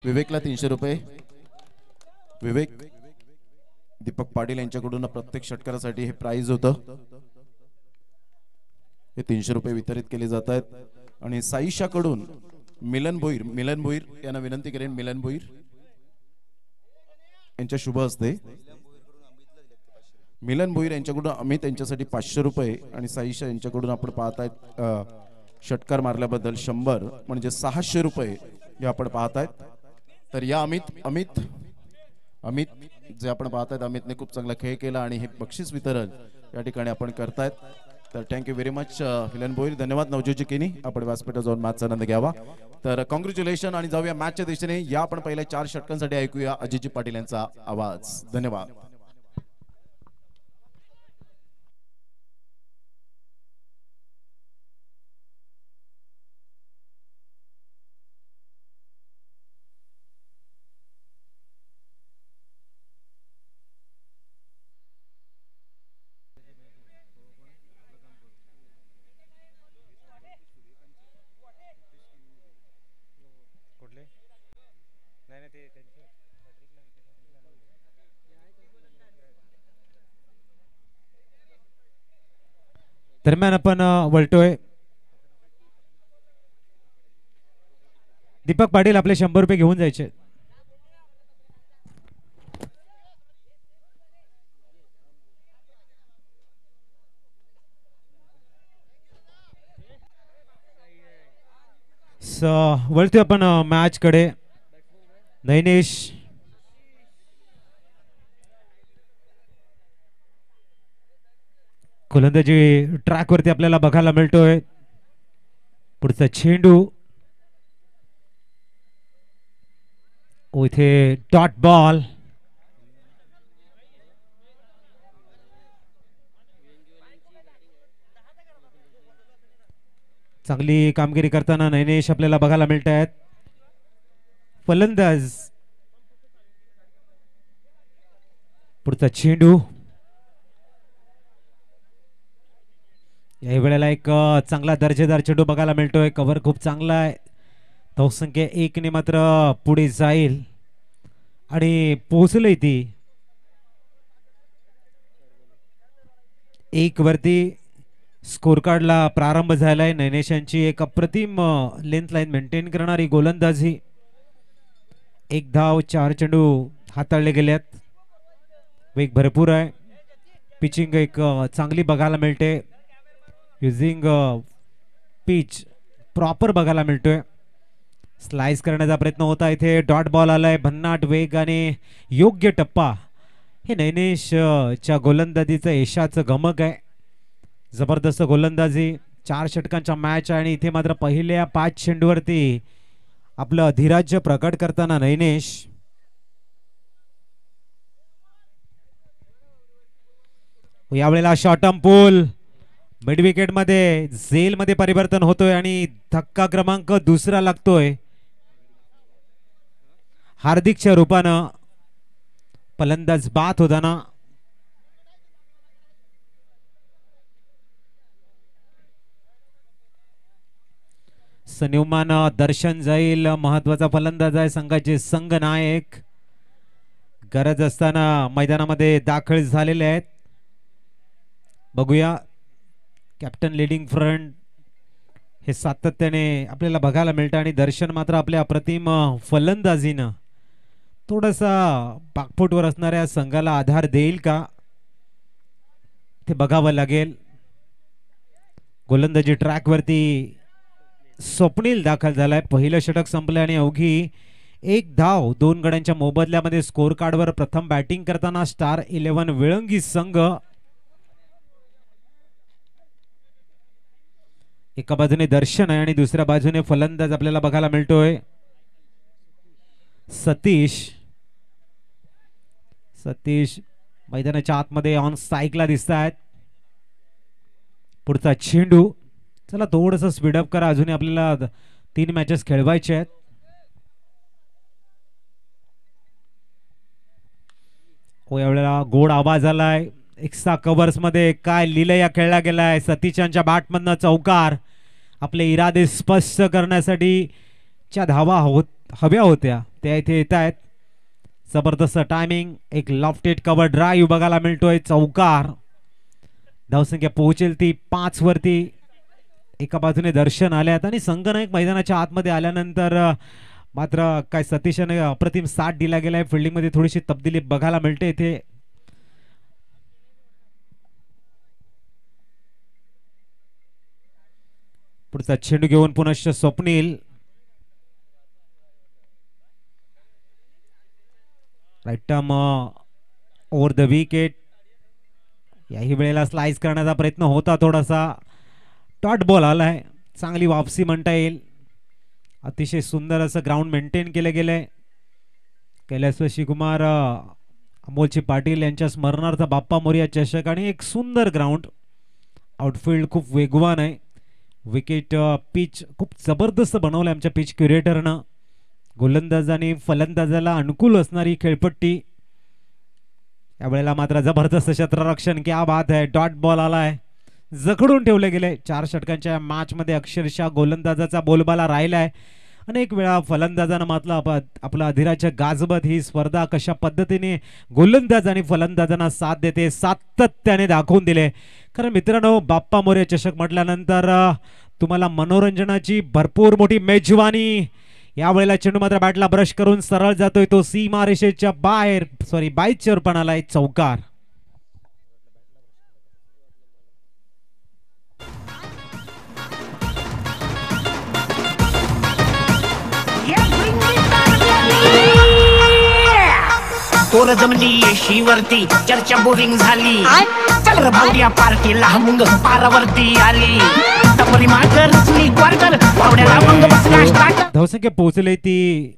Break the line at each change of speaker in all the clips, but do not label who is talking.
विवेकला 300 रुपये. विवेक दीपक पाटील यांच्याकडून प्रत्येक षटकारासाठी हे प्राइज होतं. हे 300 रुपये वितरित केले जात आहेत. आणि साईशाकडून मिलन भोईर यांना विनंती करेन. मिलन भोईर यांच्या शुभ हस्ते मिलन भोईर यांच्याकडून अमित यांच्यासाठी 500 रुपये आणि साईशा यांच्याकडून आपण पाहतायत षटकार मारल्याबद्दल 100 म्हणजे 600 रुपये हे आपण पाहतायत. तर या अमित जे आपण पाहतायत अमितने खूप चांगला खेळ केला आणि हे बक्षीस वितरण या ठिकाणी आपण करतायत. तर थँक्यू व्हेरी मच मिलन भोईर. धन्यवाद नवज्योत केनी. आपण व्यासपीठावर जाऊन मॅचचा आनंद घ्यावा. तर कॉंग्रॅच्युलेशन आणि जाऊया मॅचच्या दिशेने. या आपण पहिल्या 4 षटकांसाठी ऐकूया अजितजी पाटील यांचा आवाज. धन्यवाद.
दरम्यान आपण वळतोय. दीपक पाटील आपले 100 रुपये घेऊन जायचे. वळतोय आपण मॅच कडे. नैनेश गोलंदाजी ट्रॅक वरती आपल्याला बघायला मिळतोय. पुढचा चेंडू इथे डॉट बॉल. चांगली कामगिरी करताना नैनेश आपल्याला बघायला मिळत आहेत. फलंदाज पुढचा चेंडू या वेळेला एक चांगला दर्जेदार चेंडू बघायला मिळतोय. कव्हर खूप चांगला आहे. धावसंख्या 1 ने मात्र पुढे जाईल आणि पोहोचलंय ती 1 वरती. स्कोर कार्डला प्रारंभ झालाय. नैनेशांची एक अप्रतिम लेंथ लाईन मेंटेन करणारी गोलंदाजी. 1 धाव 4 चेंडू हाताळले गेलेत. वेग भरपूर आहे. पिचिंग एक चांगली बघायला मिळते. युझिंग पिच प्रॉपर बघायला मिळतोय. स्लाइस करण्याचा प्रयत्न होता. इथे डॉट बॉल आलाय. भन्नाट वेग आणि योग्य टप्पा हे नैनेशच्या गोलंदाजीचं यशाचं गमक आहे. जबरदस्त गोलंदाजी. 4 षटकांचा मॅच आणि इथे मात्र पहिल्या 5 चेंडूवरती आपलं अधिराज्य प्रकट करताना नैनेश. यावेळेला शॉर्टम पूल मिड विकेट मध्ये झेल मध्ये परिवर्तन होतोय आणि धक्का क्रमांक 2 लागतोय. हार्दिकच्या रूपानं फलंदाज बाद होताना सन्युमान दर्शन जाईल. महत्वाचा फलंदाज आहे. संघाचे संघ नायक गरज असताना मैदानामध्ये दाखल झालेले आहेत. बघूया कॅप्टन लीडिंग फ्रंट हे सातत्याने आपल्याला बघायला मिळतं आणि दर्शन मात्र आपल्या अप्रतिम फलंदाजीनं थोडासा पाकफुटवर असणाऱ्या संघाला आधार देईल का ते बघावं लागेल. गोलंदाजी ट्रॅक वरती स्वप्नील दाखल झालाय. पहिलं षटक संपलं आणि अवघी 1 धाव 2 गड्यांच्या मोबदल्यामध्ये स्कोर कार्डवर प्रथम बॅटिंग करताना स्टार 11 विळंगी संघ. एका बाजूने दर्शन आहे आणि दुसऱ्या बाजूने फलंदाज आपल्याला बघायला मिळतोय सतीश मैदानाच्या आतमध्ये ऑन स्ट्राइकला दिसत आहेत. पुढचा चेंडू. चला थोडस स्पीडअप करा. अजूनही आपल्याला 3 मॅचेस खेळवायचे आहेत. यावेळेला गोड आवाज आलाय. एक्स्ट्रा कव्हर्स मध्ये काय लीलया खेळला गेलाय. सतीशांच्या बॅटमधनं चौकार. आपले इरादे स्पष्ट करण्यासाठी च्या धावा हव्या होत्या त्या इथे येत आहेत. जबरदस्त टायमिंग, एक लॉफ्टेड कव्हर ड्राईव्ह बघायला मिळतोय. चौकार, धावसंख्या पोहोचेल ती 5 वरती. एका बाजूने दर्शन आल्यात आणि संघनायक मैदानाच्या आतमध्ये आल्यानंतर मात्र काय सतीशाने अप्रतिम साथ दिला गेलाय. फिल्डिंग मध्ये थोडीशी तब्दिली बघायला मिळते इथे. पुढचा चेंडू घेऊन पुनश्च Swapnil. Right arm over the wicket. याही वेळेला स्लाइस करण्याचा प्रयत्न होता, थोडासा डॉट बॉल आलाय. चांगली वापसी म्हणता येईल. अतिशय सुंदर असं ग्राउंड मेंटेन केलं गेलंय. कैलासवासी कुमार अमोलची पाटील यांच्या स्मरणार्थ बाप्पा मोरया चषक आणि एक सुंदर ग्राउंड. आउटफील्ड खूप वेगवान आहे. विकेट पिच खूप जबरदस्त बनवलं आमच्या पिच क्युरेटरनं. गोलंदाज आणि फलंदाजाला अनुकूल असणारी खेळपट्टी. यावेळेला मात्र जबरदस्त क्षेत्ररक्षण, क्या बात आहे. डॉट बॉल आलाय, जखडून ठेवले गेले. 4 षटकांच्या मॅच मध्ये अक्षरशः गोलंदाजाचा बोलबाला राहिलाय. अनेक वेळा फलंदाजानं मात्र आपला अधिराज्य गाजवत ही स्पर्धा कशा पद्धतीने गोलंदाज आणि फलंदाजांना साथ देते सातत्याने दाखवून दिले. कारण मित्रांनो, बाप्पा मोरया चषक म्हटल्यानंतर तुम्हाला मनोरंजनाची भरपूर मोठी मेजवानी. यावेळेला चेंडू मात्र बॅटला ब्रश करून सरळ जातोय तो सीमा रेषेच्या बाहेर, बाईचवर पण आलाय. चौकार.
तोर जमली येशीवरती चर्चा बोरिंग झाली. चल रे भावड्या पार्टीला मुंग पारावरती आली. टपरी मागर रचली क्वार्टर भावड्याला मंग बसला स्टार्टर.
धावसंख्या पोहोचले ती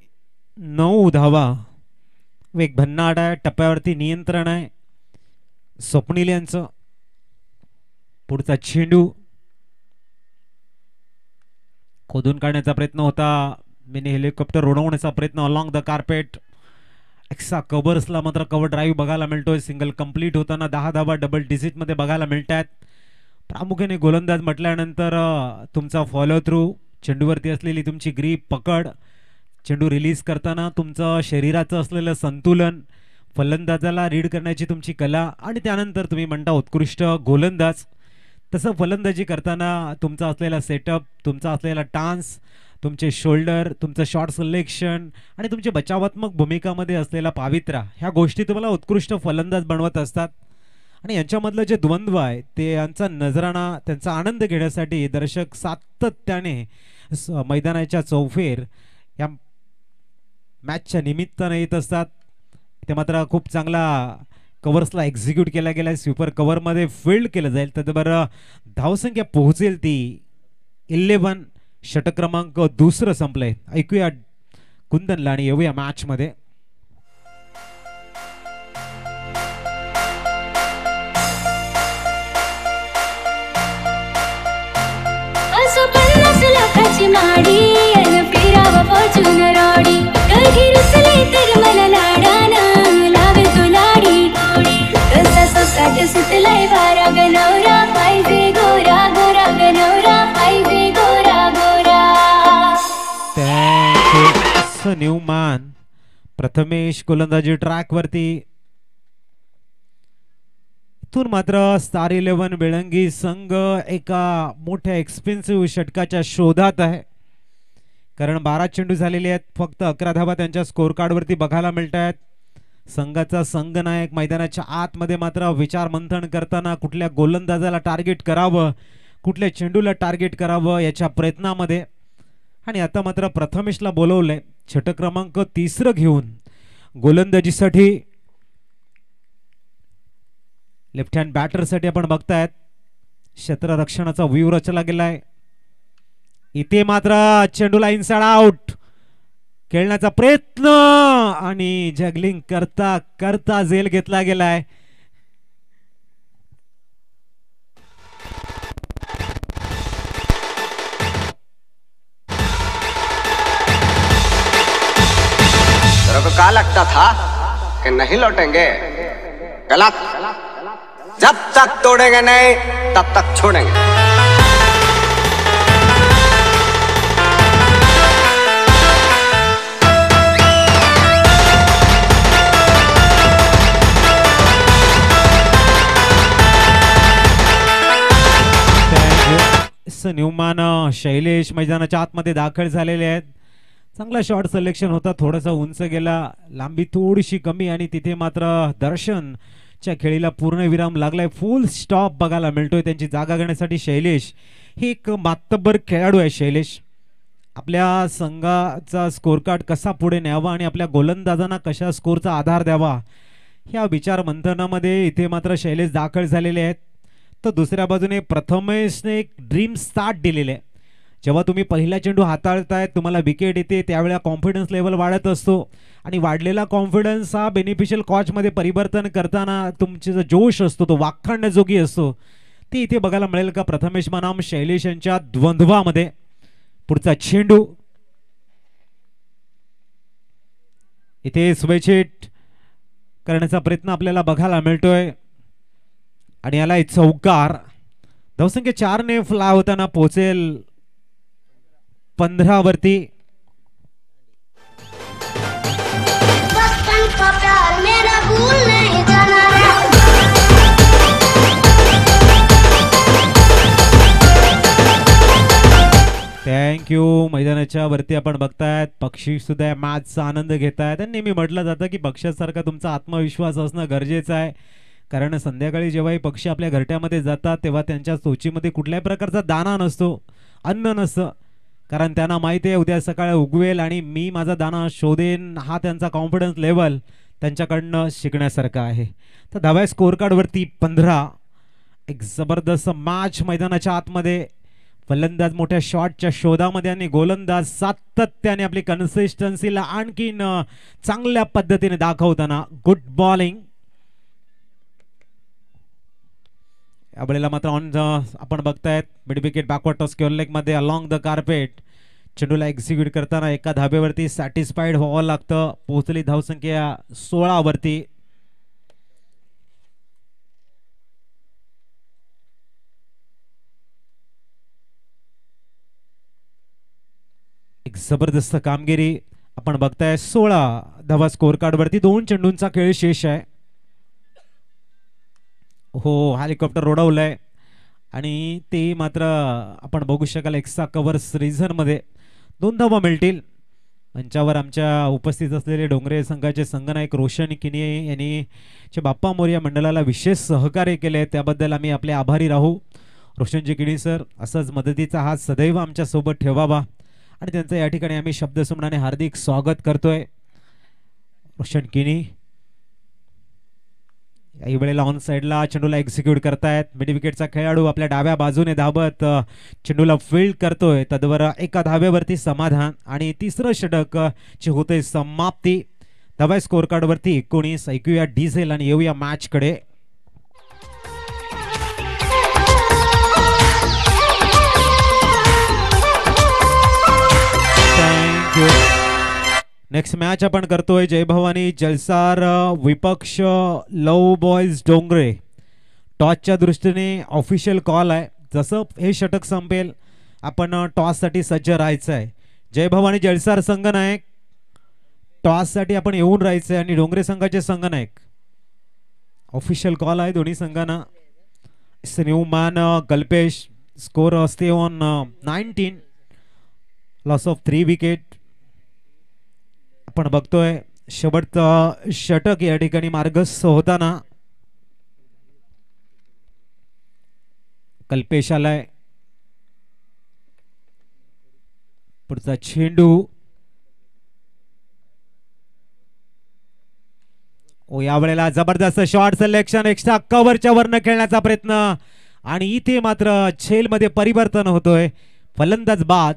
9 धावा. वेग भन्नाट आहे. टप्प्यावरती नियंत्रण आहे स्वप्नील यांचं. पुढचा चेंडू खोदून काढण्याचा प्रयत्न होता. मिनी हेलिकॉप्टर उडवण्याचा प्रयत्न अलॉंग द कार्पेट. एक्स्ट्रा कव्हर्सला मात्र कव्हर ड्राईव्ह बघायला मिळतोय. सिंगल कंप्लीट होताना 10 धावा डबल डिजिट मध्ये बघायला मिळतात. प्रामुख्याने गोलंदाज म्हटल्यानंतर तुमचा फॉलो थ्रू, चेंडूवरती असलेली तुमची ग्रीप पकड, चेंडू रिलीज करताना तुमचं शरीराचं असलेलं संतुलन, फलंदाजाला रीड करण्याची तुमची कला आणि त्यानंतर तुम्ही म्हणता उत्कृष्ट गोलंदाज. तसं फलंदाजी करताना तुमचा असलेला सेटअप, तुमचा असलेला टान्स, तुमचे शोल्डर, तुमचं शॉट सिलेक्शन आणि तुमच्या बचावात्मक भूमिकामध्ये असलेला पावित्र्य, ह्या गोष्टी तुम्हाला उत्कृष्ट फलंदाज बनवत असतात. आणि यांच्यामधलं जे द्वंद्व आहे ते यांचा नजराणा, त्यांचा आनंद घेण्यासाठी दर्शक सातत्याने मैदानाच्या चौफेर या मॅचच्या निमित्ताने येत असतात. ते मात्र खूप चांगला कव्हर्सला एक्झिक्यूट केला गेला. स्वीपर कव्हरमध्ये फील्ड केलं जाईल तर बरं धावसंख्या पोहोचेल ती 11. षटक क्रमांक 2 संपलंय. ऐकूया कुंदनला आणि येऊया मॅच मध्ये.
असो 50 लाखाची माडी अन फिरावं फॉर्च्युनर ऑडी. कधी रुसले तर मला लाडानं लावे तो लाडी गोडी. कसा सोसाट सुटलाय वारा गनवरा. Highway Gora Gora गनवरा. Highway Gora Gora.
Newman Prathamesh गोलंदाजी ट्रॅक वरती. इथून मात्र स्टार 11 बेळंगी संघ एका मोठ्या एक्सपेन्सिव्ह षटकाच्या शोधात आहे. कारण 12 चेंडू झालेले आहेत. फक्त 11 धावा त्यांच्या स्कोर कार्ड वरती बघायला मिळत आहेत. संघाचा संघनायक मैदानाच्या आतमध्ये मात्र विचार मंथन करताना कुठल्या गोलंदाजाला टार्गेट करावं, कुठल्या चेंडूला टार्गेट करावं याच्या प्रयत्नामध्ये. आणि आता मात्र प्रथमेशला बोलवलंय षटक क्रमांक 3 घेऊन गोलंदाजीसाठी. लेफ्ट हँड बॅटर साठी आपण बघतायत क्षेत्ररक्षणाचा व्यूह रचला गेलाय. इथे मात्र चेंडूला इनसाइड आउट खेळण्याचा प्रयत्न आणि जगलिंग करता करता झेल घेतला गेलाय.
तेरे को क्या लगता था कि नहीं लौटेंगे? गलत. जब तक तोड़ेंगे नहीं तब तक छोड़ेंगे.
न्यूमॅन शैलेश मैदानाच्या आतमध्ये दाखल झालेले आहेत. चांगला शॉट सिलेक्शन होता, थोडासा उंच गेला, लांबी थोडीशी कमी आणि तिथे मात्र दर्शनच्या खेळीला पूर्ण विराम लागलाय. फुल स्टॉप बघायला मिळतोय. त्यांची जागा घेण्यासाठी शैलेश हे एक मातब्बर खेळाडू आहे. शैलेश आपल्या संघाचा स्कोर कार्ड कसा पुढे न्यावा आणि आपल्या गोलंदाजांना कशा स्कोरचा आधार द्यावा ह्या विचार मंथनामध्ये इथे मात्र शैलेश दाखल झालेले आहेत. तर दुसऱ्या बाजूने प्रथमेशने एक ड्रीम स्टार्ट दिलेले आहे. जेव्हा तुम्ही पहिला चेंडू हाताळताय, तुम्हाला विकेट येते, त्यावेळेला कॉन्फिडन्स लेवल वाढत असतो आणि वाढलेला कॉन्फिडन्स हा बेनिफिशियल कॉचमध्ये परिवर्तन करताना तुमचे जो जोश असतो तो वाखाणण्याजोगी असतो. ते इथे बघायला मिळेल का प्रथमेश बनाम शैलेश यांच्या द्वंद्वामध्ये. पुढचा चेंडू इथे स्वेचेट करण्याचा प्रयत्न आपल्याला बघायला मिळतोय आणि याला चौकार. धावसंख्या 4 ने फ्लाय होताना पोहोचेल 15 वरती. थँक्यू. मैदानाच्या वरती आपण बघतायत पक्षी सुद्धा मॅचचा आनंद घेत आहेत. नेहमी म्हटलं जातं की पक्षासारखा तुमचा आत्मविश्वास असणं गरजेचं आहे, कारण संध्याकाळी जेव्हा हे पक्षी आपल्या घरट्यामध्ये जातात तेव्हा त्यांच्या चोचीमध्ये कुठल्याही प्रकारचा दाना नसतो, अन्न नसतं, कारण त्यांना माहिती आहे उद्या सकाळी उगवेल आणि मी माझा दाना शोधेन. हा त्यांचा कॉन्फिडन्स लेवल त्यांच्याकडनं शिकण्यासारखा आहे. तर धावा स्कोर कार्डवरती 15. एक जबरदस्त मॅच मैदानाच्या आतमध्ये. फलंदाज मोठ्या शॉटच्या शोधामध्ये आणि गोलंदाज सातत्याने आपली कन्सिस्टन्सीला आणखीन चांगल्या पद्धतीने दाखवताना. Good bowling. यावेळेला मात्र ऑन आपण बघतायत mid wicket backward toss square leg मध्ये अलॉंग द कार्पेट चेंडूला एक्झिक्यूट करताना एका धाब्यावरती सॅटिस्फाईड व्हावं लागतं. पोहोचली धावसंख्या 16 वरती. एक जबरदस्त कामगिरी आपण बघताय. 16 धावा स्कोर कार्ड वरती. 2 चेंडूंचा खेळ शेष आहे. हो, हेलिकॉप्टर रोडवलंय आणि ते मात्र आपण बघू शकाल एक्स्ट्रा कव्हर रिझन मध्ये 2 धावा मिळतील. मंचावर आमच्या उपस्थित असलेले डोंगरे संघाचे संघनायक रोशन किनी यांनी बाप्पा मोरया मंडळाला विशेष सहकार्य केले, त्याबद्दल आम्ही आपले आभारी राहू. रोशनजी किनी सर, असंच मदतीचा हात सदैव आमच्या सोबत ठेवावा आणि त्यांचं या ठिकाणी आम्ही शब्दसुमनाने हार्दिक स्वागत करतोय. रोशन किनी या वेळेला ऑन साइडला चेंडूला एक्झिक्यूट करतायत. मिड विकेटचा खेळाडू आपल्या डाव्या बाजूने धावत चेंडूला फील्ड करतोय. तद्वर एका धाब्यावरती समाधान आणि तिसरं षटक ची होते समाप्ती. धावा स्कोर कार्ड वरती 19. ऐकूया डिझेल आणि येऊया मॅच कडे. थँक्यू. नेक्स्ट मॅच आपण करतोय जय भवानी जलसार विपक्ष लव बॉयज डोंगरे. टॉसच्या दृष्टीने ऑफिशियल कॉल आहे. जसं हे षटक संपेल आपण टॉससाठी सज्ज राहायचं आहे. जय भवानी जलसार संघनायक टॉससाठी आपण येऊन राहायचं आहे आणि डोंगरे संघाचे संघनायक ऑफिशियल कॉल आहे दोन्ही संघांना. न्यूमॅन कल्पेश स्कोर असते ऑन 19. Loss of 3 wicket. आपण बघतोय शेवटचं षटक या ठिकाणी मार्गस्थ होताना. कल्पेश आलाय. पुढचा चेंडू यावेळेला जबरदस्त शॉट सिलेक्शन. एक्स्ट्रा कव्हरच्या वरनं खेळण्याचा प्रयत्न आणि इथे मात्र झेल मध्ये परिवर्तन होतोय. फलंदाज बाद.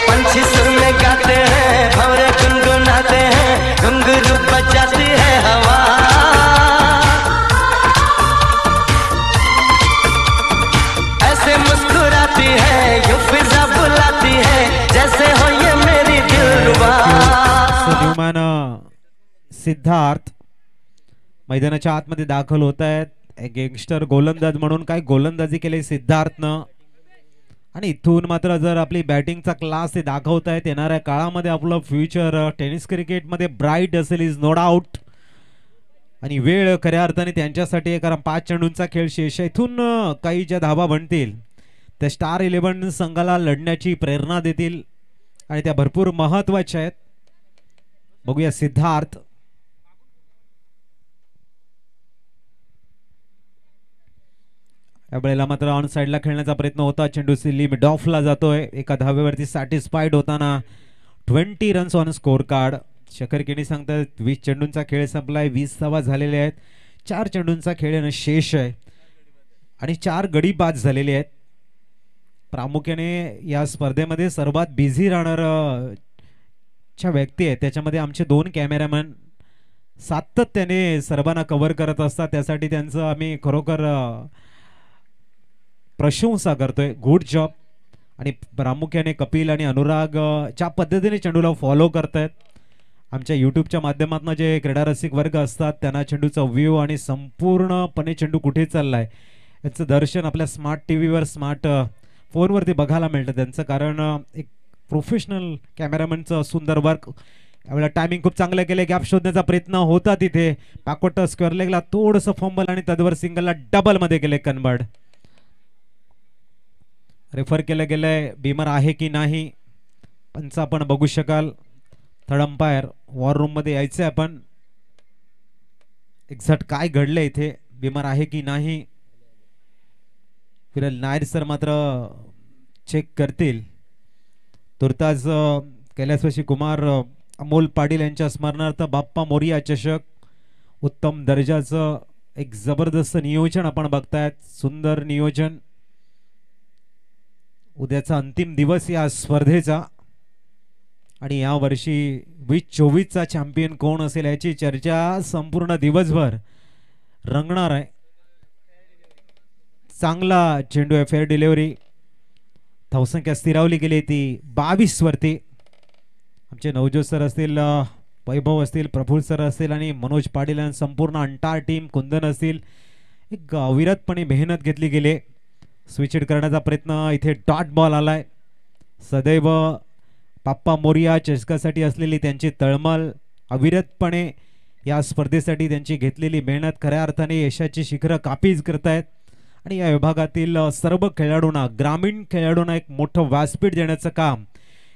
पंछी सुर में गाते हैं, भंवरे गुनगुनाते हैं, घुंघरू बजाती है हवा. ऐसे मुस्कुराती है, यूं फिजा बुलाती है, जैसे हो ये मेरी दिलरुबा.
न्यूमॅन सिद्धार्थ मैदानाच्या आतमध्ये दाखल होत आहेत. गँगस्टर गोलंदाज म्हणून काय गोलंदाजी केली सिद्धार्थनं आणि इथून मात्र जर आपली बॅटिंगचा क्लास ते दाखवतायत येणाऱ्या काळामध्ये आपलं फ्युचर टेनिस क्रिकेटमध्ये ब्राईट असेल इज नो डाऊट. आणि वेळ खऱ्या अर्थाने त्यांच्यासाठी आहे, कारण 5 चेंडूंचा खेळ शेष आहे. इथून काही ज्या धावा बनतील त्या स्टार 11 संघाला लढण्याची प्रेरणा देतील आणि त्या भरपूर महत्वाच्या आहेत. बघूया सिद्धार्थ. यावेळेला मात्र ऑन साइडला खेळण्याचा प्रयत्न होता. चेंडू सिल्ली मिड ऑफला जातोय. एका धावेवरती सॅटिस्फाईड होताना 20 runs on score card. Shekhar Keni सांगतात 20 चेंडूंचा खेळ संपलाय, 20 धावा झालेल्या आहेत. 4 चेंडूंचा खेळ येणं शेष आहे आणि 4 गडी बाद झालेले आहेत. प्रामुख्याने या स्पर्धेमध्ये सर्वात बिझी राहणार च्या व्यक्ती आहेत त्याच्यामध्ये आमचे 2 कॅमेरामॅन सातत्याने सर्वांना कव्हर करत असतात. त्यासाठी त्यांचं आम्ही खरोखर प्रशंसा करतोय. Good job. आणि प्रामुख्याने कपिल आणि अनुराग ज्या पद्धतीने चेंडूला फॉलो करतायत, आमच्या यूट्यूबच्या माध्यमातून जे क्रीडा रसिक वर्ग असतात त्यांना चेंडूचा व्ह्यू आणि संपूर्णपणे चेंडू कुठे चाललाय याचं दर्शन आपल्या स्मार्ट टी व्हीवर स्मार्ट फोनवरती बघायला मिळतं त्यांचं. कारण एक प्रोफेशनल कॅमेरामॅनचं सुंदर वर्क. यावेळेला टायमिंग खूप चांगलं केलं. गॅप शोधण्याचा प्रयत्न होता तिथे. पाकोट स्क्वेअर लेगला थोडंसं फंबल आणि तदवर सिंगलला डबलमध्ये केले कन्वर्ट. रेफर केलं गेलंय. बीमर आहे की नाही पंच आपण बघू शकाल. थर्ड अंपायर वॉर रूम मध्ये यायचंय आपण. एक्झॅक्ट काय घडलंय इथे, बीमर आहे की नाही विरल नायर सर मात्र चेक करतील. तुर्तास कैलासवासी कुमार अमोल पाटील यांच्या स्मरणार्थ बाप्पा मोरिया चषक उत्तम दर्जाचं एक जबरदस्त नियोजन आपण बघतायत. सुंदर नियोजन. उद्याचा अंतिम दिवस या स्पर्धेचा आणि या वर्षी 2024चा चॅम्पियन कोण असेल याची चर्चा संपूर्ण दिवसभर रंगणार आहे. चांगला चेंडू आहे. Fair delivery. धावसंख्या स्थिरावली गेली ती 22 वरती. आमचे नवजोत सर असतील, वैभव असतील, प्रफुल्ल सर असतील आणि मनोज पाटील आणि संपूर्ण अंटार टीम, कुंदन असतील, एक अविरतपणे मेहनत घेतली गेली. स्विच हिट करण्याचा प्रयत्न. इथे डॉट बॉल आलाय. सदैव बाप्पा मोरिया चषकासाठी असलेली त्यांची तळमळ, अविरतपणे या स्पर्धेसाठी त्यांची घेतलेली मेहनत खऱ्या अर्थाने यशाची शिखरं कापीज करतायत. आणि या विभागातील सर्व खेळाडूंना, ग्रामीण खेळाडूंना एक मोठं व्यासपीठ देण्याचं काम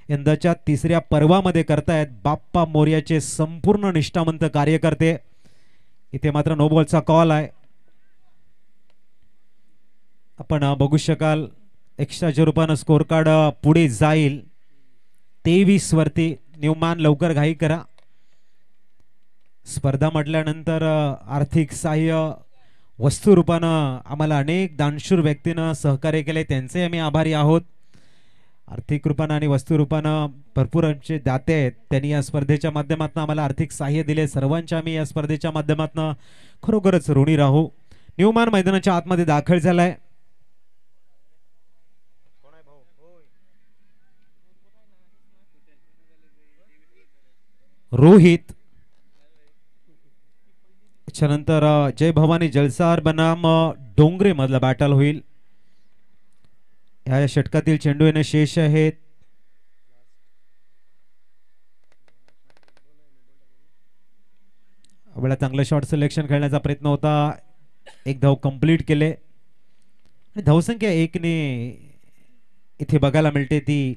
यंदाच्या 3ऱ्या पर्वामध्ये करतायत बाप्पा मोरियाचे संपूर्ण निष्ठावंत कार्यकर्ते. इथे मात्र नो बॉलचा कॉल आहे. आपण बघू शकाल एक्स्ट्राच्या रूपानं स्कोर कार्ड पुढे जाईल 23 वरती. न्यूमॅन लवकर घाई करा. स्पर्धा म्हटल्यानंतर आर्थिक सहाय्य वस्तू रूपानं आम्हाला अनेक दानशूर व्यक्तीनं सहकार्य केले, त्यांचे आम्ही आभारी आहोत. आर्थिक रूपानं आणि वस्तू रूपानं भरपूर आमचे दाते आहेत. त्यांनी या स्पर्धेच्या माध्यमातून आम्हाला आर्थिक सहाय्य दिले. सर्वांच्या आम्ही या स्पर्धेच्या माध्यमातून खरोखरच ऋणी राहू. न्यूमॅन मैदानाच्या आतमध्ये दाखल झालाय. रोहित. त्यानंतर जय भवानी जलसार बनाम डोंगरे मधला बॅटल होईल. या षटकातील चेंडू येणे शेष आहेत. वेळा चांगलं शॉट सिलेक्शन खेळण्याचा प्रयत्न होता. एक धाव कंप्लीट केले. धावसंख्या 1 ने इथे बघायला मिळते ती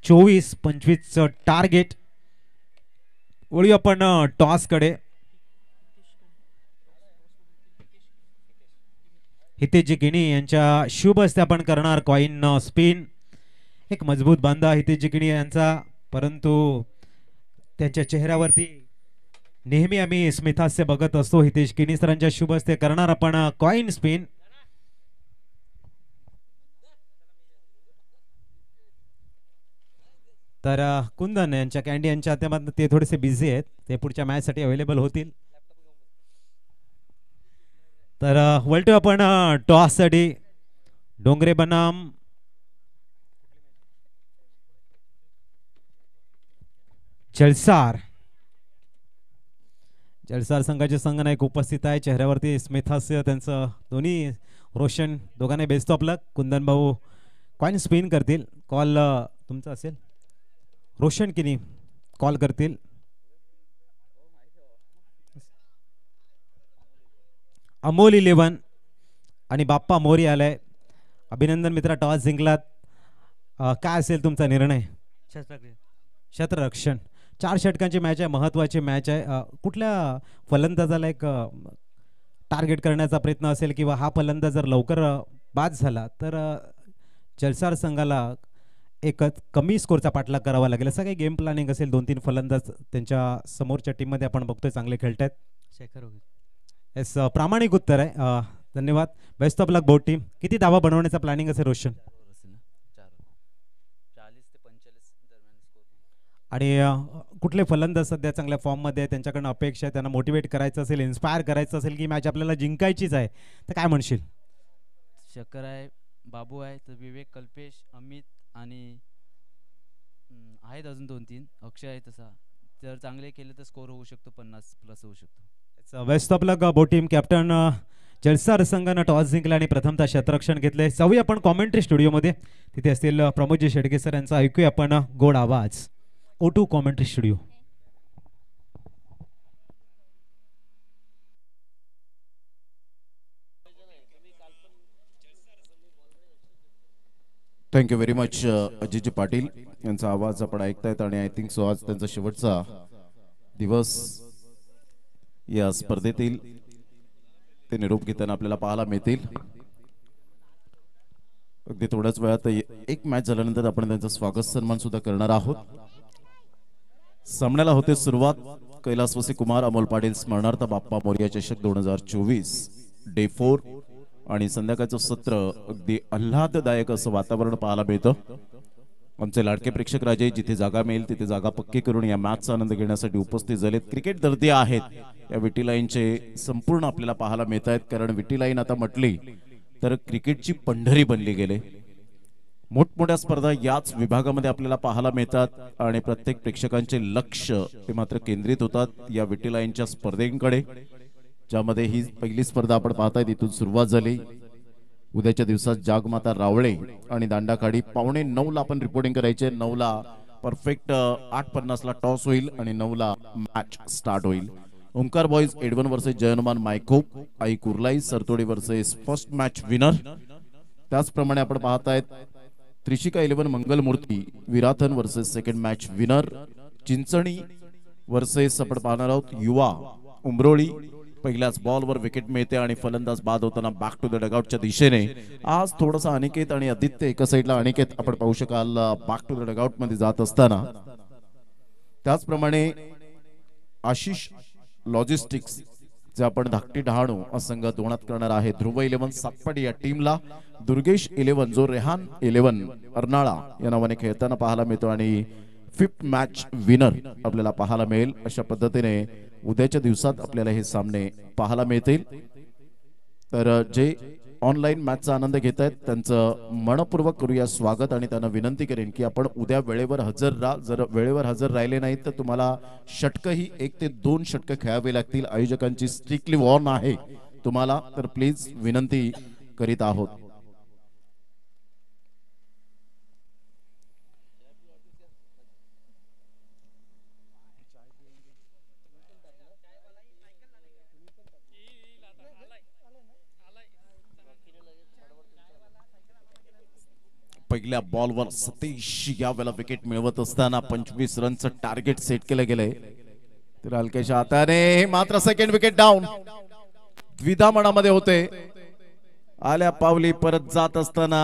24-25 टार्गेट. वळू आपण टॉस कडे. हितेश गिणी यांच्या शुभ हस्ते आपण करणार कॉइन स्पिन. एक मजबूत बांधा हितेश गिणी यांचा, परंतु त्यांच्या चेहऱ्यावरती नेहमी आम्ही स्मितहास्य बघत असतो. हितेश गिणी सरांच्या शुभ हस्ते करणार आपण कॉइन स्पिन. तर कुंदन यांच्या कॅन्डी यांच्या माध्यमातून ते थोडेसे बिझी आहेत, ते पुढच्या मॅच साठी अवेलेबल होतील. तर वळतो आपण टॉस साठी. डोंगरे बनाम जलसार. जलसार संघाचे संघनायक उपस्थित आहे. चेहऱ्यावरती स्मितहास्य त्यांचं दोन्ही रोशन. दोघांनी बेस्ट ऑफ लक. कुंदन भाऊ कॉइन स्पिन करतील. कॉल तुमचा असेल. रोशन किनी कॉल करतील. अमोल 11 आणि बाप्पा मोरी आलाय. अभिनंदन मित्रा, टॉस जिंकलात. काय असेल तुमचा निर्णय? क्षेत्ररक्षण. 4 षटकांची मॅच आहे, महत्त्वाची मॅच आहे. कुठल्या फलंदाजाला एक टार्गेट करण्याचा प्रयत्न असेल किंवा हा फलंदाज जर लवकर बाद झाला तर जलसार संघाला एक कमी स्कोरचा पाठलाग करावा लागेल. असं काही गेम प्लॅनिंग असेल? 2-3 फलंदाज त्यांच्या समोरच्या टीममध्ये आपण बघतोय चांगले खेळत आहेत.
शेखर
येस, प्रामाणिक उत्तर आहे. धन्यवाद. Best of luck boat team. किती धावा बनवण्याचा प्लॅनिंग असेल रोशन?
40 ते 45 दरम्यान स्कोर.
आणि कुठले फलंदाज सध्या चांगल्या फॉर्ममध्ये आहे, त्यांच्याकडनं अपेक्षा आहे, त्यांना मोटिवेट करायचं असेल, इन्स्पायर करायचं असेल की मॅच आपल्याला जिंकायचीच आहे, तर काय म्हणशील?
शक्कर आहे, बाबू आहे, तर विवेक, कल्पेश, अमित आणि आहेत अजून 2-3. अक्षय आहे. तसा जर चांगले केले तर स्कोर होऊ शकतो, 50+ होऊ शकतो.
Best of luck boat team. Captain जलसार संघानं टॉस जिंकला आणि प्रथमतः क्षेत्ररक्षण घेतले. जाऊया आपण कॉमेंट्री स्टुडिओमध्ये. तिथे असतील प्रमोदजी शेडगे सर, यांचा ऐकूया आपण गोड आवाज. O2 commentary studio.
Thank you very much Ajitji Patil यांचा आवाज आपण ऐकतायत आणि आय थिंक सो आज त्यांचा शेवटचा दिवस या स्पर्धेतील ते निरोप घेताना आपल्याला पाहायला मिळतील. अगदी थोड्याच वेळात एक मॅच झाल्यानंतर आपण त्यांचा स्वागत सन्मान सुद्धा करणार आहोत. सामन्याला होते सुरुवात. कैलासवासी कुमार अमोल पाटील स्मरणार्थ बाप्पा मोरिया चषक 2024 डे 4 आणि संध्याकाळचं सत्र अगदी आल्हाददायक असं वातावरण पाहायला मिळतं. आमचे लाडके प्रेक्षक राजे जिथे जागा मिळेल तिथे जागा पक्की करून या मॅचचा आनंद घेण्यासाठी उपस्थित झालेत. क्रिकेट दर्दी आहेत या विटी लाईनचे संपूर्ण आपल्याला पाहायला मिळत आहेत, कारण विटी लाईन आता म्हटली तर क्रिकेटची पंढरी बनली गेले. मोठमोठ्या स्पर्धा याच विभागामध्ये आपल्याला पाहायला मिळतात आणि प्रत्येक प्रेक्षकांचे लक्ष हे मात्र केंद्रित होतात या विटी लाईनच्या स्पर्धेकडे, ज्यामध्ये ही पहिली स्पर्धा आपण पाहताय. इथून सुरुवात झाली. उद्याच्या दिवसात जागमाता रावळे आणि दांडाखाडी 8:45 आपण रिपोर्टिंग करायचे. 9ला परफेक्ट 8:50ला टॉस होईल आणि 9ला मॅच स्टार्ट होईल. ओंकार बॉयज एडवन वर्सेस जयनुमान मायकोप, आई कुर्लाई सरतोडी वर्सेस फर्स्ट मॅच विनर. त्याचप्रमाणे आपण पाहतायत त्रिशिका 11 मंगलमूर्ती विराथन versus second match winner. Chinchani versus आपण पाहणार आहोत युवा उमरोळी. पहिल्याच बॉलवर विकेट मिळते आणि फलंदाज बाद होताना बॅक टू द डगआउटच्या दिशेने. आज थोडासा अनिकेत आणि आदित्य एका साईडला, अनिकेत आपण पाहू शकाल बॅक टू द डगआउट मध्ये जात असताना. त्याचप्रमाणे आशिष लॉजिस्टिक्स जे आपण धाकटी डहाणू हा संघ दोनात करणार आहे. ध्रुव 11 सातपाडी या टीमला, दुर्गेश 11 जो रेहान 11 अर्नाळा या नावाने खेळताना पाहायला मिळतो आणि 5th मॅच विनर आपल्याला पाहायला मिळेल. अशा पद्धतीने उद्याच्या दिवसात आपल्याला हे सामने पाहायला मिळतील. तर जे ऑनलाईन मॅचचा आनंद घेत आहेत त्यांचं मनपूर्वक करूया स्वागत आणि त्यांना विनंती करेन की आपण उद्या वेळेवर हजर राहा. जर वेळेवर हजर राहिले नाहीत तर तुम्हाला षटकही 1 ते 2 षटकं खेळावे लागतील. आयोजकांची स्ट्रिक्टली वॉर्न आहे तुम्हाला, तर प्लीज विनंती करीत आहोत. पहिल्या बॉलवर सतीश यावेळेला विकेट मिळवत असताना 25 रनचं टार्गेट सेट केलं गेलंय. तर हलक्याच्या हाताने मात्र सेकंड विकेट डाऊन. द्विधा मनामध्ये होते. आल्या पावली परत जात असताना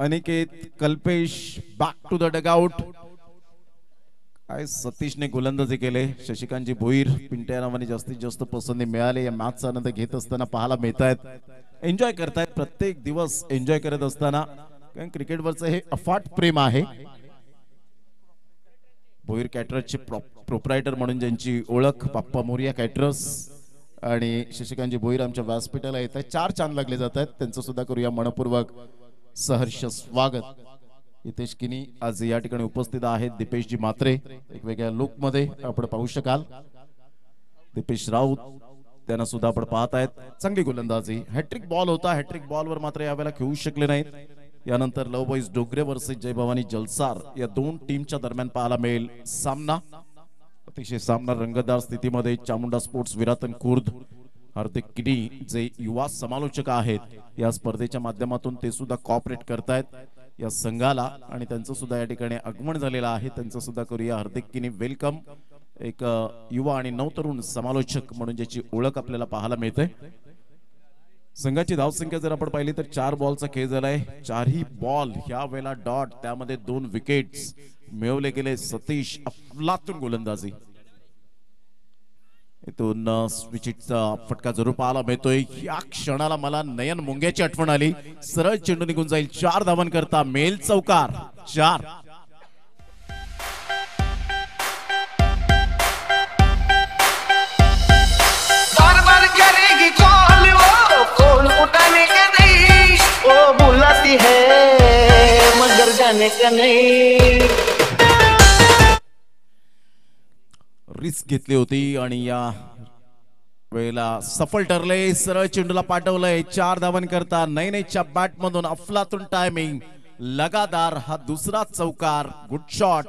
Aniket Kalpesh back to the dugout. काय सतीशने गोलंदाजी केले. शशिकांतजी भोईर पिंट्या नावाने जास्तीत जास्त पसंती मिळाले. या मॅचचा आनंद घेत असताना पाहायला मिळत आहेत. एन्जॉय करतायत प्रत्येक दिवस एन्जॉय करत असताना, कारण क्रिकेटवरचं हे अफाट प्रेम आहे. भोईर कॅटरर्सचे प्रोप्रायटर म्हणून ज्यांची ओळख बाप्पा मोरिया कॅटरर्स आणि शशिकांतजी भोईर आमच्या व्यासपीठाला येत आहेत. 4 चांद लागले जात आहेत. त्यांचं सुद्धा करूया मनपूर्वक सहर्ष स्वागत. हितेश किनी आज या ठिकाणी उपस्थित आहेत. दीपेशजी मात्रे एक वेगळ्या लुक मध्ये आपण पाहू शकाल. दीपेश राऊत त्यांना सुद्धा आपण पाहत आहेत. चांगली गोलंदाजी. हॅट्रिक बॉल होता. हॅट्रिक बॉलवर मात्र यावेळेला खेळू शकले नाहीत. यानंतर लव बॉईज डोगरे वर्सेस जय भवानी जलसार या दोन टीमच्या दरम्यान पाहायला मिळेल सामना. अतिशय सामना रंगतदार स्थितीमध्ये चामुंडा स्पोर्ट्स विरातन खुर्द हार्दिक किनी जे युवा समालोचक आहेत या स्पर्धेच्या माध्यमातून ते सुद्धा कॉपरेट करतायत या संघाला आणि त्यांचं सुद्धा या ठिकाणी आगमन झालेलं आहे. त्यांचं सुद्धा करूया हार्दिक किनी वेलकम. एक युवा आणि नवतरुण समालोचक म्हणून ज्याची ओळख आपल्याला पाहायला मिळते. संघाची धावसंख्या जर आपण पाहिली तर 4 बॉलचा खेळ झालाय. 4ही बॉल ह्या वेळेला डॉट, त्यामध्ये 2 विकेट्स मिळवले गेले. सतीश अफलातून गोलंदाजी, इथून स्विचिटचा फटका जरूर पाहायला मिळतोय. या क्षणाला मला नयन मुंग्याची आठवण आली. सरळ चेंडू निघून जाईल. 4 धावन करता मेल चौकार. 4
वो बुलाती है मगर जाने का नहीं.
रिस्क घेतली होती आणि या वेळेला सफल ठरले. सरळ चेंडूला पाठवलंय. 4 धावन करता नैनेच्या बॅट मधून अफलातून टायमिंग. लगातार हा दुसरा चौकार. Good shot.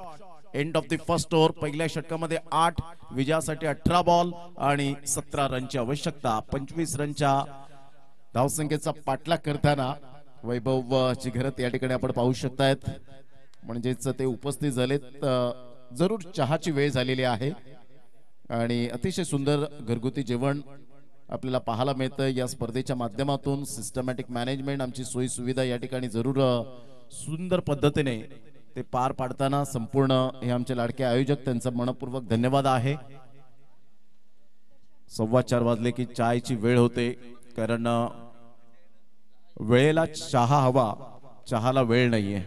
End of the first over. पहिल्या षटकामध्ये 8 विजयासाठी 18 बॉल आणि 17 रनची आवश्यकता. 25 रनच्या धावसंख्येचा पाठलाग करताना वैभव चिघरत या ठिकाणी आपण पाहू शकतायत. म्हणजेच ते उपस्थित झालेत. जरूर चहाची वेळ झालेली आहे आणि अतिशय सुंदर घरगुती जेवण आपल्याला पाहायला मिळतं या स्पर्धेच्या माध्यमातून. सिस्टमॅटिक मॅनेजमेंट, आमची सोयी सुविधा या ठिकाणी जरूर सुंदर पद्धतीने ते पार पाडताना संपूर्ण हे आमचे लाडके आयोजक, त्यांचा मनपूर्वक धन्यवाद आहे. 4:15 वाजले की चायची वेळ होते, कारण वेळेला चहा हवा, चहाला वेळ नाहीये.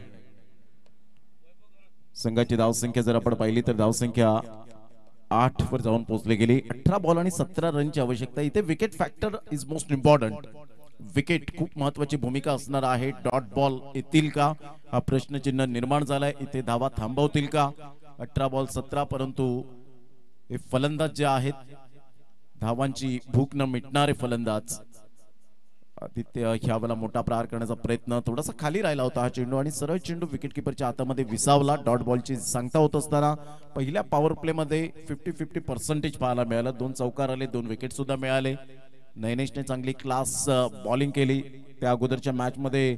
संघाची धावसंख्या जर आपण पाहिली तर धावसंख्या 8 वर जाऊन पोहोचली गेली. 18 बॉल आणि 17 रनची आवश्यकता. इथे wicket factor is most important. Wicket खूप महत्वाची भूमिका असणार आहे. डॉट बॉल येतील का हा प्रश्नचिन्ह निर्माण झालाय. इथे धावा थांबवतील का. 18 बॉल 17, परंतु हे फलंदाज जे आहेत, धावांची भूक न मिटणारे फलंदाज, आदित्य ह्या वेळेला मोठा प्रहार करण्याचा प्रयत्न. थोडासा खाली राहिला होता हा चेंडू आणि सरळ चेंडू विकेट किपरच्या हातामध्ये विसावला. डॉट बॉलची सांगता होत असताना पहिल्या पॉवर प्ले मध्ये 50-50% पाहायला मिळालं. 2 चौकार आले, 2 विकेट सुद्धा मिळाले. नैनेशने चांगली क्लास बॉलिंग केली. त्या अगोदरच्या मॅच मध्ये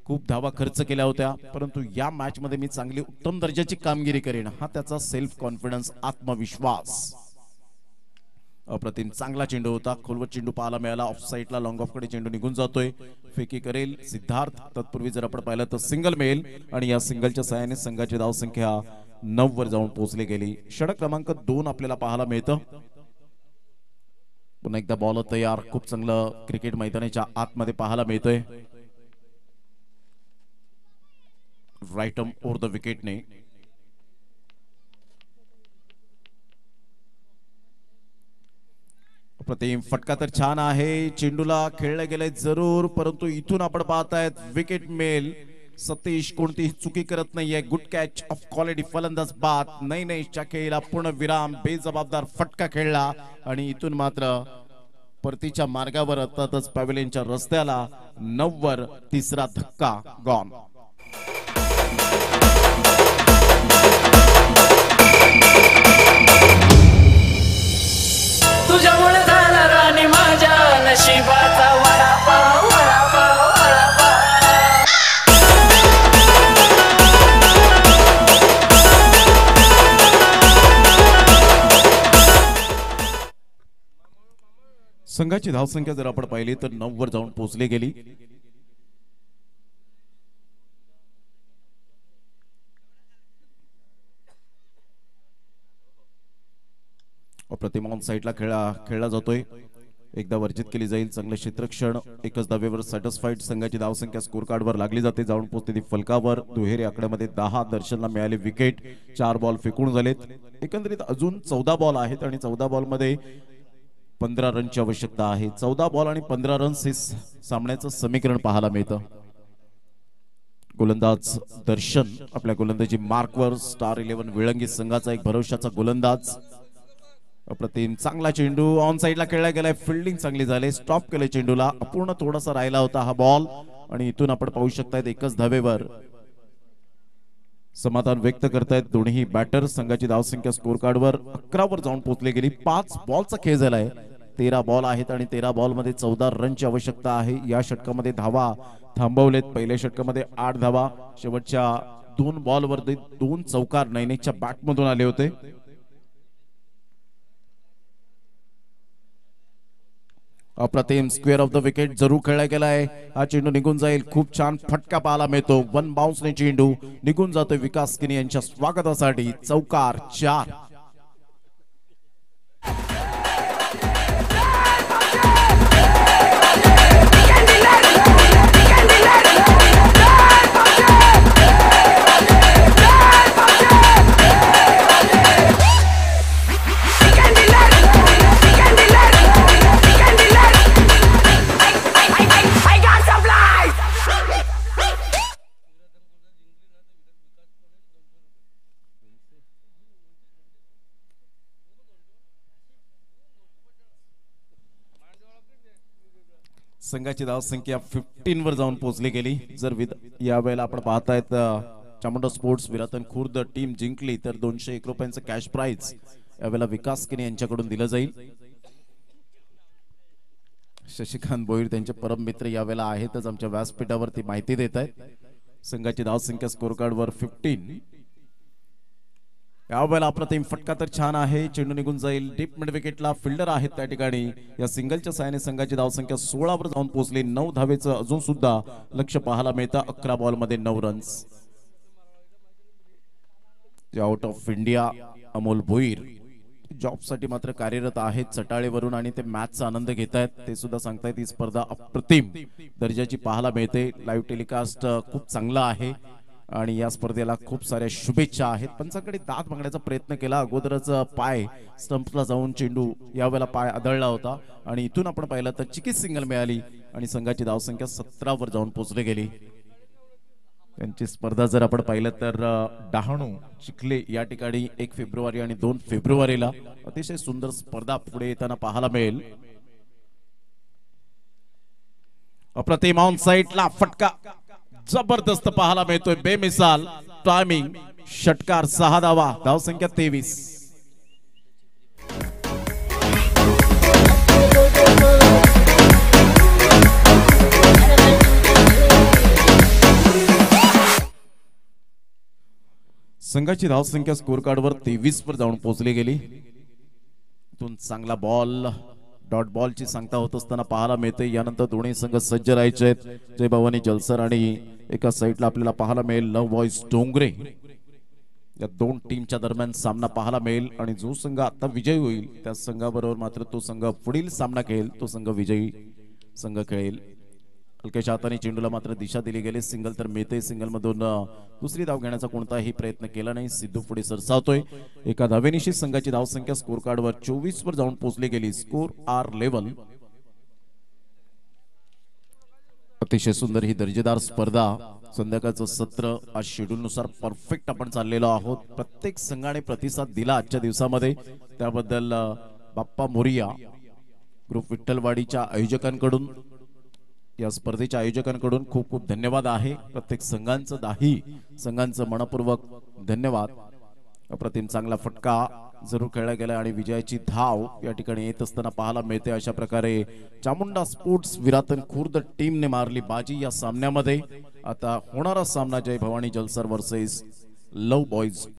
खूप धावा खर्च केल्या होत्या, परंतु या मॅच मध्ये मी चांगली उत्तम दर्जाची कामगिरी करेन हा त्याचा सेल्फ कॉन्फिडन्स, आत्मविश्वास. अप्रतिम चांगला चेंडू होता. खोलवर चेंडू पाहायला मिळाला. ऑफ साईडला लॉंग ऑफ कडे चेंडू निघून जातोय. फेकी करेल सिद्धार्थ. तत्पूर्वी जर आपण पाहिलं तर सिंगल मिळेल आणि या सिंगलच्या सहाय्याने संघाची धावसंख्या 9 वर जाऊन पोहोचली गेली. षटक क्रमांक 2 आपल्याला पाहायला मिळतं. पुन्हा एकदा बॉल तयार. खूप चांगलं क्रिकेट मैदानाच्या आतमध्ये पाहायला मिळतंय. राईट आर्म ओव्हर द विकेटने प्रतिम फटका तर छान आहे. चेंडूला खेळले गेले जरूर, परंतु इथून आपण पाहतायत विकेट मिळेल. सतीश कोणतीही चुकी करत नाहीये. गुड कॅच ऑफ क्वालिटी फलंदाज बाद. नैनेशच्या खेळीला पूर्ण विराम. बेजबाबदार फटका खेळला आणि इथून मात्र परतीच्या मार्गावर अर्थातच पॅव्हिलियनच्या रस्त्याला 9 वर तिसरा धक्का गॉन.
तुझ्यामुळे झाला राणी माझ्या नशिबाचा वडापाव, वडापाव, वडापाव.
संघाची धावसंख्या जर आपण पाहिली तर 9 वर जाऊन पोहोचली गेली. अप्रतिम ऑन साईडला खेळला जातोय. एकदा वर्जित केली जाईल. चांगले क्षेत्रक्षण. एकच धावेवर सॅटिस्फाईड. संघाची धावसंख्या स्कोर कार्ड वर लागली जाते. जाऊन पोहोचते ती फलकावर. दुहेरी आकड्यामध्ये 10. दर्शनला मिळाले विकेट. 4 बॉल फेकून झालेत. एकंदरीत अजून 14 बॉल आहेत आणि 14 बॉल मध्ये 15 रनची आवश्यकता आहे. 14 बॉल आणि 15 रन्स हे सामन्याचं समीकरण पाहायला मिळतं. गोलंदाज दर्शन आपल्या गोलंदाजी मार्कवर. स्टार 11 विळंगी संघाचा एक भरवशाचा गोलंदाज. अप्रतिम चांगला चेंडू ऑन साइडला खेळला गेलाय. फिल्डिंग चांगली झाली. स्टॉप केले चेंडूला. अपूर्ण थोडासा राहिला होता हा बॉल. आणि इथून आपण पाहू शकतायत एकच धावेवर समाधान व्यक्त करतायत दोन्ही बॅटर. संघाची धावसंख्या स्कोर कार्डवर 11 वर जाऊन पोहोचली गेली. 5 बॉलचा खेळ झालाय. 13 बॉल आहेत आणि 13 बॉल मध्ये 14 रनची आवश्यकता आहे. या षटकामध्ये धावा थांबवलेत. पहिल्या षटकामध्ये 8 धावा, शेवटच्या 2 बॉलवर 2 चौकार नैनेच्या बॅट मधून आले होते. अप्रतिम स्क्वेअर ऑफ द विकेट जरूर खेळला गेलाय. हा चेंडू निघून जाईल. खूप छान फटका पाहायला मिळतो. 1 बाउन्सने चेंडू निघून जातोय विकास किनी यांच्या स्वागतासाठी. चौकार 4. संघाची धावसंख्या 15 वर जाऊन पोहोचली गेली. जर यावेळेला आपण पाहतायत चामुंडा स्पोर्ट्स विरातन खुर्द टीम जिंकली तर 201 रुपयांचं कॅश प्राइज यावेळेला विकास किनी यांच्याकडून दिलं जाईल. शशिकांत भोईर त्यांचे परम मित्र यावेळेला आहेतच आमच्या व्यासपीठावरती माहिती देत आहेत. संघाची धावसंख्या स्कोर कार्डवर 15. यावेळेला अप्रतिम फटका तर छान आहे. चेंडू निघून जाईल. डीप मिड विकेटला फिल्डर आहेत त्या ठिकाणी. या सिंगलच्या साहाय्याने संघाची धावसंख्या 16 वर जाऊन पोहोचली. 9 धावेचं अजून सुद्धा लक्ष पाहायला मिळतं. 11 बॉल मध्ये 9 runs. Out of India Amol Bhoir job साठी मात्र कार्यरत आहेत चटाळेवरून आणि ते मॅचचा आनंद घेत आहेत. ते सुद्धा सांगतायत ही स्पर्धा अप्रतिम दर्जाची पाहायला मिळते. लाईव्ह टेलिकास्ट खूप चांगला आहे आणि या स्पर्धेला खूप साऱ्या शुभेच्छा आहेत. पंचाकडे दाद मागण्याचा प्रयत्न केला. अगोदरच पाय स्टंपला जाऊन चेंडू यावेळेला पाय आदळला होता आणि इथून आपण पाहिलं तर चिकीत सिंगल मिळाली आणि संघाची धावसंख्या 17 वर जाऊन पोहोचली गेली. त्यांची स्पर्धा जर आपण पाहिलं तर डहाणू चिखले या ठिकाणी 1 फेब्रुवारी आणि 2 फेब्रुवारीला अतिशय सुंदर स्पर्धा पुढे येताना पाहायला मिळेल. अप्रतिम ऑन साइडला फटका जबरदस्त पाहायला मिळतोय. बेमिसाल टायमिंग. षटकार 6 धावा. धावसंख्या 23. संघाची धावसंख्या स्कोर कार्डवर 23 वर जाऊन पोहोचली गेली. इथून चांगला बॉल डॉट बॉलची सांगता होत असताना पाहायला मिळते. यानंतर दोन्ही संघ सज्ज राहायचे आहेत. जय भवानी जलसर आणि एका साईडला आपल्याला पाहायला मिळेल लव बॉयज डोंगरे. या 2 टीमच्या दरम्यान सामना पाहायला मिळेल आणि जो संघ आता विजयी होईल त्या संघाबरोबर मात्र तो संघ पुढील सामना खेळेल. तो संघ विजयी संघ खेळेल. हलक्याच्या हाताने चेंडूला मात्र दिशा दिली गेली. सिंगल तर मिळते. सिंगल मधून दुसरी धाव घेण्याचा कोणताही प्रयत्न केला नाही. सिद्धू पुढे सरसावतोय. एका धावेनिशी संघाची धावसंख्या स्कोर कार्डवर 24 वर जाऊन पोहोचली गेली. Score are level. अतिशय सुंदर ही दर्जेदार स्पर्धा. संध्याकाळचं सत्र आज शेड्यूल नुसार परफेक्ट आपण चाललेलो आहोत. प्रत्येक संघाने प्रतिसाद दिला आजच्या दिवसामध्ये. त्याबद्दल बाप्पा मोरिया ग्रुप विठ्ठलवाडीच्या आयोजकांकडून या स्पर्धेच्या आयोजकांकडून खूप खूप धन्यवाद आहे. प्रत्येक संघांचं मनपूर्वक धन्यवाद. अप्रतिम चांगला फटका जरूर खेळला गेला आणि विजयाची धाव या ठिकाणी येत असताना पाहायला मिळते. अशा प्रकारे चामुंडा स्पोर्ट्स विरातन खुर्द टीमने मारली बाजी या सामन्यामध्ये. आता होणारा सामना जय भवानी जलसर वर्सेस लव बॉयज